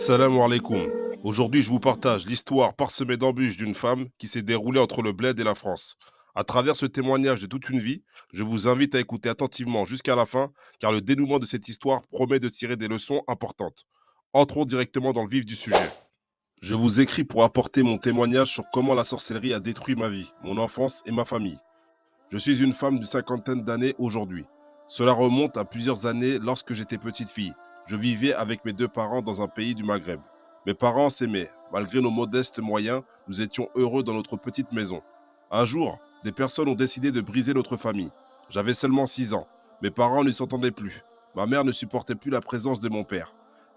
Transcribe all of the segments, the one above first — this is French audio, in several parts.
Salam alaikum. Aujourd'hui, je vous partage l'histoire parsemée d'embûches d'une femme qui s'est déroulée entre le bled et la France. À travers ce témoignage de toute une vie, je vous invite à écouter attentivement jusqu'à la fin, car le dénouement de cette histoire promet de tirer des leçons importantes. Entrons directement dans le vif du sujet. Je vous écris pour apporter mon témoignage sur comment la sorcellerie a détruit ma vie, mon enfance et ma famille. Je suis une femme d'une cinquantaine d'années aujourd'hui. Cela remonte à plusieurs années lorsque j'étais petite fille. Je vivais avec mes deux parents dans un pays du Maghreb. Mes parents s'aimaient. Malgré nos modestes moyens, nous étions heureux dans notre petite maison. Un jour, des personnes ont décidé de briser notre famille. J'avais seulement 6 ans. Mes parents ne s'entendaient plus. Ma mère ne supportait plus la présence de mon père.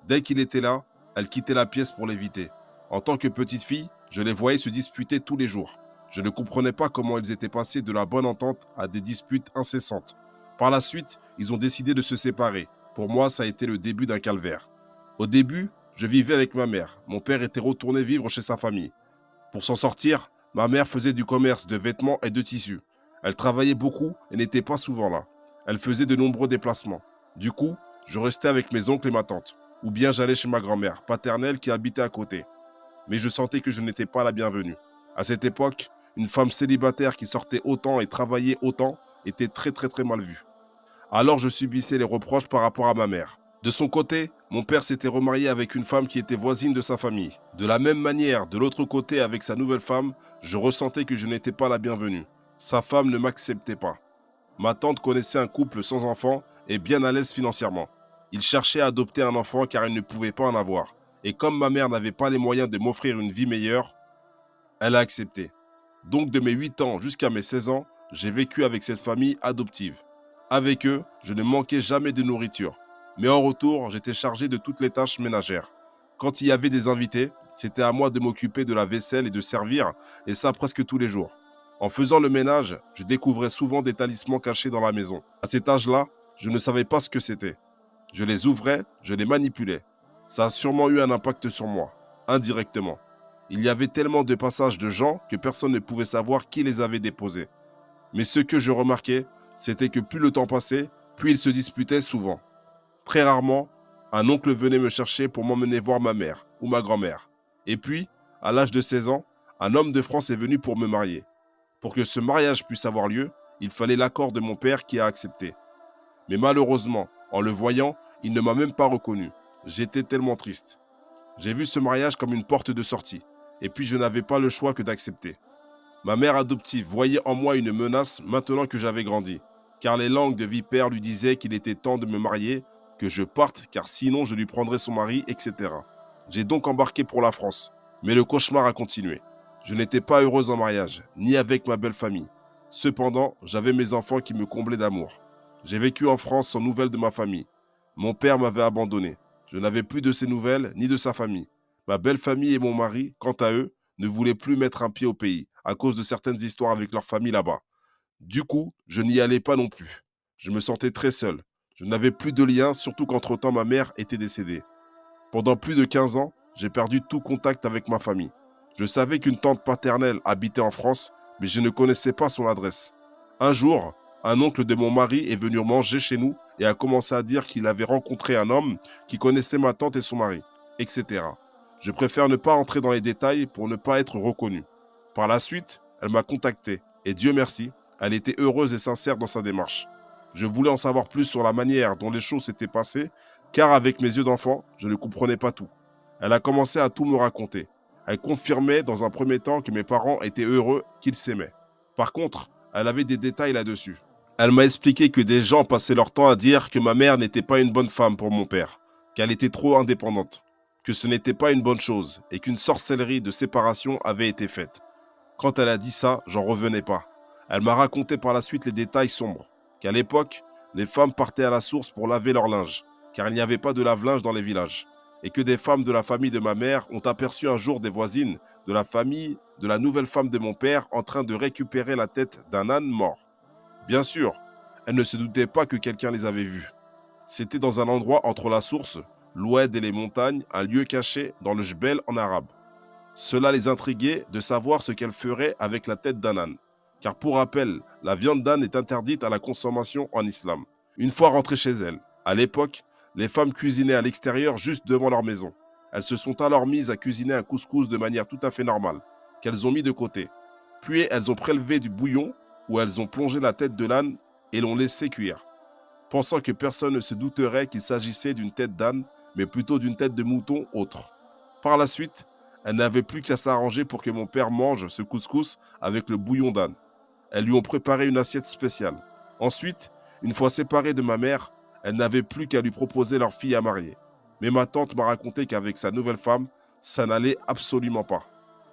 Dès qu'il était là, elle quittait la pièce pour l'éviter. En tant que petite fille, je les voyais se disputer tous les jours. Je ne comprenais pas comment ils étaient passés de la bonne entente à des disputes incessantes. Par la suite, ils ont décidé de se séparer. Pour moi, ça a été le début d'un calvaire. Au début, je vivais avec ma mère. Mon père était retourné vivre chez sa famille. Pour s'en sortir, ma mère faisait du commerce de vêtements et de tissus. Elle travaillait beaucoup et n'était pas souvent là. Elle faisait de nombreux déplacements. Du coup, je restais avec mes oncles et ma tante. Ou bien j'allais chez ma grand-mère paternelle qui habitait à côté. Mais je sentais que je n'étais pas la bienvenue. À cette époque, une femme célibataire qui sortait autant et travaillait autant était très mal vue. Alors je subissais les reproches par rapport à ma mère. De son côté, mon père s'était remarié avec une femme qui était voisine de sa famille. De la même manière, de l'autre côté, avec sa nouvelle femme, je ressentais que je n'étais pas la bienvenue. Sa femme ne m'acceptait pas. Ma tante connaissait un couple sans enfant et bien à l'aise financièrement. Il cherchait à adopter un enfant car il ne pouvait pas en avoir. Et comme ma mère n'avait pas les moyens de m'offrir une vie meilleure, elle a accepté. Donc de mes 8 ans jusqu'à mes 16 ans, j'ai vécu avec cette famille adoptive. Avec eux, je ne manquais jamais de nourriture. Mais en retour, j'étais chargé de toutes les tâches ménagères. Quand il y avait des invités, c'était à moi de m'occuper de la vaisselle et de servir, et ça presque tous les jours. En faisant le ménage, je découvrais souvent des talismans cachés dans la maison. À cet âge-là, je ne savais pas ce que c'était. Je les ouvrais, je les manipulais. Ça a sûrement eu un impact sur moi, indirectement. Il y avait tellement de passages de gens que personne ne pouvait savoir qui les avait déposés. Mais ce que je remarquais, c'était que plus le temps passait, plus ils se disputaient souvent. Très rarement, un oncle venait me chercher pour m'emmener voir ma mère ou ma grand-mère. Et puis, à l'âge de 16 ans, un homme de France est venu pour me marier. Pour que ce mariage puisse avoir lieu, il fallait l'accord de mon père qui a accepté. Mais malheureusement, en le voyant, il ne m'a même pas reconnu. J'étais tellement triste. J'ai vu ce mariage comme une porte de sortie. Et puis je n'avais pas le choix que d'accepter. Ma mère adoptive voyait en moi une menace maintenant que j'avais grandi, car les langues de vipère lui disaient qu'il était temps de me marier, que je parte, car sinon je lui prendrais son mari, etc. J'ai donc embarqué pour la France, mais le cauchemar a continué. Je n'étais pas heureuse en mariage, ni avec ma belle famille. Cependant, j'avais mes enfants qui me comblaient d'amour. J'ai vécu en France sans nouvelles de ma famille. Mon père m'avait abandonné. Je n'avais plus de ses nouvelles, ni de sa famille. Ma belle famille et mon mari, quant à eux, ne voulaient plus mettre un pied au pays, à cause de certaines histoires avec leur famille là-bas. Du coup, je n'y allais pas non plus. Je me sentais très seul. Je n'avais plus de lien, surtout qu'entre-temps ma mère était décédée. Pendant plus de 15 ans, j'ai perdu tout contact avec ma famille. Je savais qu'une tante paternelle habitait en France, mais je ne connaissais pas son adresse. Un jour, un oncle de mon mari est venu manger chez nous et a commencé à dire qu'il avait rencontré un homme qui connaissait ma tante et son mari, etc. Je préfère ne pas entrer dans les détails pour ne pas être reconnu. Par la suite, elle m'a contacté et Dieu merci, elle était heureuse et sincère dans sa démarche. Je voulais en savoir plus sur la manière dont les choses s'étaient passées, car avec mes yeux d'enfant, je ne comprenais pas tout. Elle a commencé à tout me raconter. Elle confirmait dans un premier temps que mes parents étaient heureux, qu'ils s'aimaient. Par contre, elle avait des détails là-dessus. Elle m'a expliqué que des gens passaient leur temps à dire que ma mère n'était pas une bonne femme pour mon père, qu'elle était trop indépendante, que ce n'était pas une bonne chose et qu'une sorcellerie de séparation avait été faite. Quand elle a dit ça, j'en revenais pas. Elle m'a raconté par la suite les détails sombres, qu'à l'époque, les femmes partaient à la source pour laver leur linge, car il n'y avait pas de lave-linge dans les villages, et que des femmes de la famille de ma mère ont aperçu un jour des voisines de la famille de la nouvelle femme de mon père en train de récupérer la tête d'un âne mort. Bien sûr, elles ne se doutaient pas que quelqu'un les avait vues. C'était dans un endroit entre la source, l'oued et les montagnes, un lieu caché dans le Jbel en arabe. Cela les intriguait de savoir ce qu'elles feraient avec la tête d'un âne. Car pour rappel, la viande d'âne est interdite à la consommation en islam. Une fois rentrées chez elles, à l'époque, les femmes cuisinaient à l'extérieur juste devant leur maison. Elles se sont alors mises à cuisiner un couscous de manière tout à fait normale, qu'elles ont mis de côté. Puis elles ont prélevé du bouillon où elles ont plongé la tête de l'âne et l'ont laissé cuire, pensant que personne ne se douterait qu'il s'agissait d'une tête d'âne, mais plutôt d'une tête de mouton autre. Par la suite, elles n'avaient plus qu'à s'arranger pour que mon père mange ce couscous avec le bouillon d'âne. Elles lui ont préparé une assiette spéciale. Ensuite, une fois séparées de ma mère, elles n'avaient plus qu'à lui proposer leur fille à marier. Mais ma tante m'a raconté qu'avec sa nouvelle femme, ça n'allait absolument pas.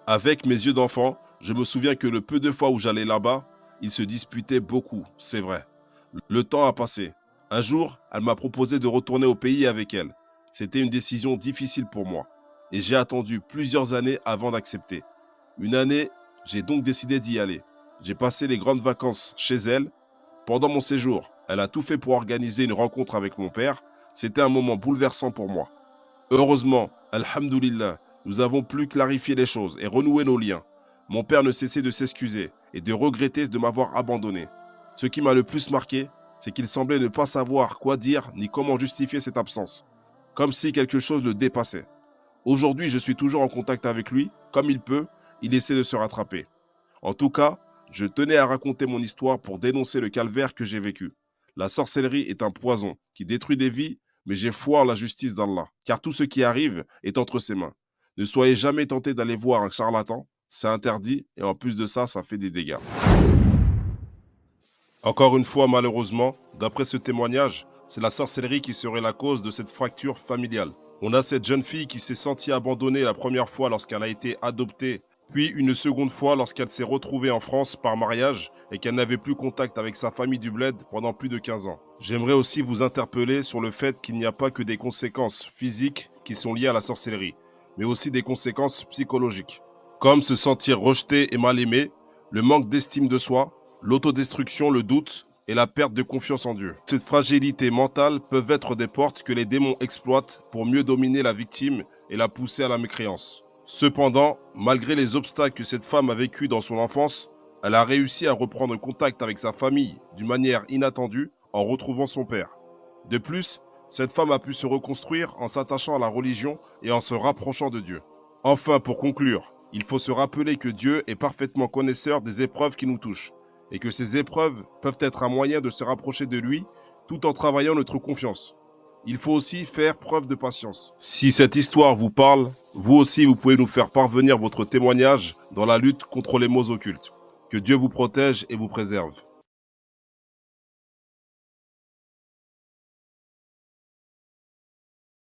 Avec mes yeux d'enfant, je me souviens que le peu de fois où j'allais là-bas, ils se disputaient beaucoup, c'est vrai. Le temps a passé. Un jour, elle m'a proposé de retourner au pays avec elle. C'était une décision difficile pour moi. Et j'ai attendu plusieurs années avant d'accepter. Une année, j'ai donc décidé d'y aller. J'ai passé les grandes vacances chez elle. Pendant mon séjour, elle a tout fait pour organiser une rencontre avec mon père. C'était un moment bouleversant pour moi. Heureusement, alhamdoulilah, nous avons pu clarifier les choses et renouer nos liens. Mon père ne cessait de s'excuser et de regretter de m'avoir abandonné. Ce qui m'a le plus marqué, c'est qu'il semblait ne pas savoir quoi dire ni comment justifier cette absence, comme si quelque chose le dépassait. Aujourd'hui, je suis toujours en contact avec lui, comme il peut, il essaie de se rattraper. En tout cas, je tenais à raconter mon histoire pour dénoncer le calvaire que j'ai vécu. La sorcellerie est un poison qui détruit des vies, mais j'ai foi en la justice d'Allah, car tout ce qui arrive est entre ses mains. Ne soyez jamais tentés d'aller voir un charlatan, c'est interdit, et en plus de ça, ça fait des dégâts. Encore une fois, malheureusement, d'après ce témoignage, c'est la sorcellerie qui serait la cause de cette fracture familiale. On a cette jeune fille qui s'est sentie abandonnée la première fois lorsqu'elle a été adoptée, puis une seconde fois lorsqu'elle s'est retrouvée en France par mariage et qu'elle n'avait plus contact avec sa famille du bled pendant plus de 15 ans. J'aimerais aussi vous interpeller sur le fait qu'il n'y a pas que des conséquences physiques qui sont liées à la sorcellerie, mais aussi des conséquences psychologiques, comme se sentir rejeté et mal aimé, le manque d'estime de soi, l'autodestruction, le doute et la perte de confiance en Dieu. Cette fragilité mentale peuvent être des portes que les démons exploitent pour mieux dominer la victime et la pousser à la mécréance. Cependant, malgré les obstacles que cette femme a vécus dans son enfance, elle a réussi à reprendre contact avec sa famille d'une manière inattendue en retrouvant son père. De plus, cette femme a pu se reconstruire en s'attachant à la religion et en se rapprochant de Dieu. Enfin, pour conclure, il faut se rappeler que Dieu est parfaitement connaisseur des épreuves qui nous touchent et que ces épreuves peuvent être un moyen de se rapprocher de lui tout en travaillant notre confiance. Il faut aussi faire preuve de patience. Si cette histoire vous parle, vous aussi vous pouvez nous faire parvenir votre témoignage dans la lutte contre les maux occultes. Que Dieu vous protège et vous préserve.